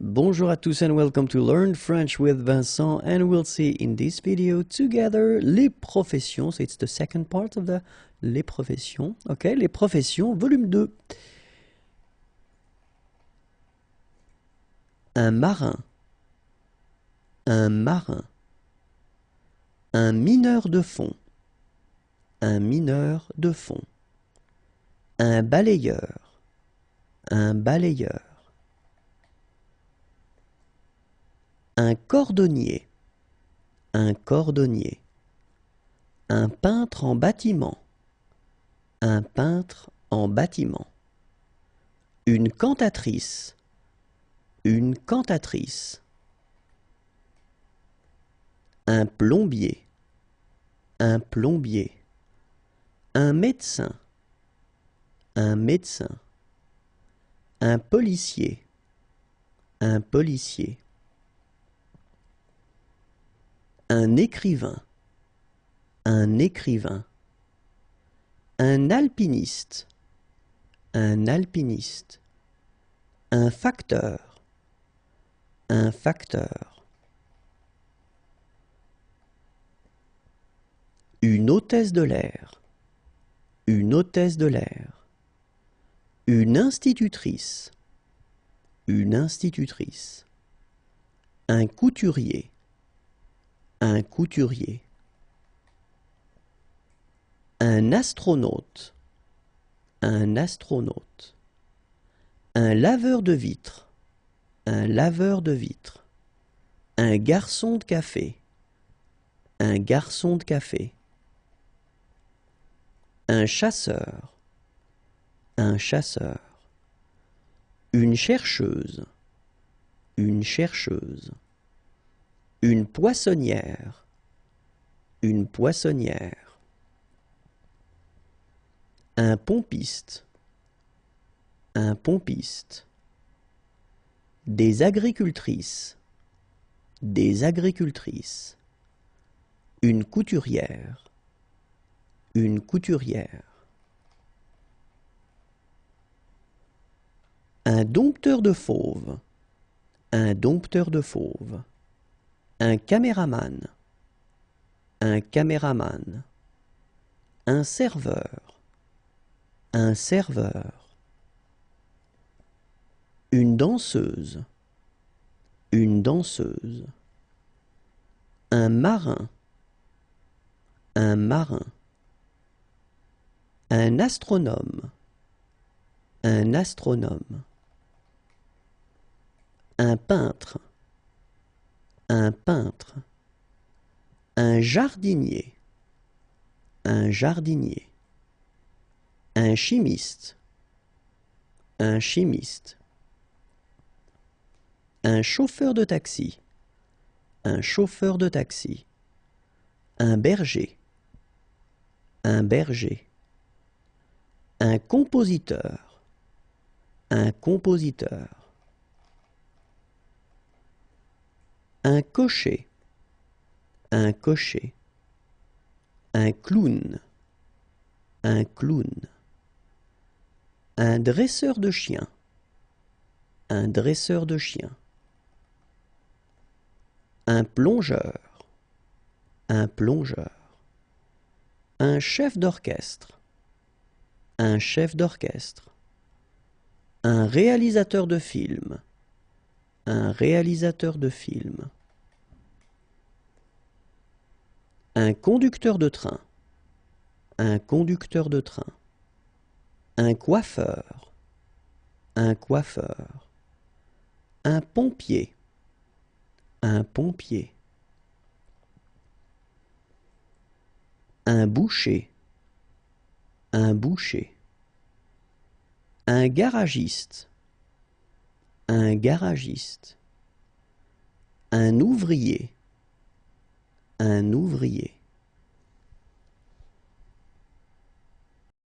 Bonjour à tous and welcome to Learn French with Vincent, and we'll see in this video together les professions. So it's the second part of the les professions. Okay, les professions, volume 2. Un marin. Un marin. Un mineur de fond. Un mineur de fond. Un balayeur. Un balayeur. Un cordonnier. Un cordonnier. Un peintre en bâtiment. Un peintre en bâtiment. Une cantatrice. Une cantatrice. Un plombier. Un plombier. Un médecin. Un médecin. Un policier. Un policier. Un écrivain. Un écrivain. Un alpiniste. Un alpiniste. Un facteur. Un facteur. Une hôtesse de l'air. Une hôtesse de l'air. Une institutrice. Une institutrice. Un couturier. Un couturier. Un astronaute. Un astronaute. Un laveur de vitres. Un laveur de vitres. Un garçon de café. Un garçon de café. Un chasseur. Un chasseur. Une chercheuse. Une chercheuse. Une poissonnière. Une poissonnière. Un pompiste. Un pompiste. Des agricultrices. Des agricultrices. Une couturière. Une couturière. Un dompteur de fauves. Un dompteur de fauves. Un caméraman. Un caméraman. Un serveur. Un serveur. Une danseuse. Une danseuse. Un marin. Un marin. Un astronome. Un astronome. Un peintre. Un peintre. Un jardinier. Un jardinier. Un chimiste. Un chimiste. Un chauffeur de taxi. Un chauffeur de taxi. Un berger. Un berger. Un compositeur. Un compositeur. Un cocher. Un cocher. Un clown. Un clown. Un dresseur de chien. Un dresseur de chien. Un plongeur. Un plongeur. Un chef d'orchestre. Un chef d'orchestre. Un réalisateur de film. Un réalisateur de film. Un conducteur de train. Un conducteur de train. Un coiffeur. Un coiffeur. Un pompier. Un pompier. Un boucher. Un boucher. Un garagiste. Un garagiste. Un ouvrier. Un ouvrier.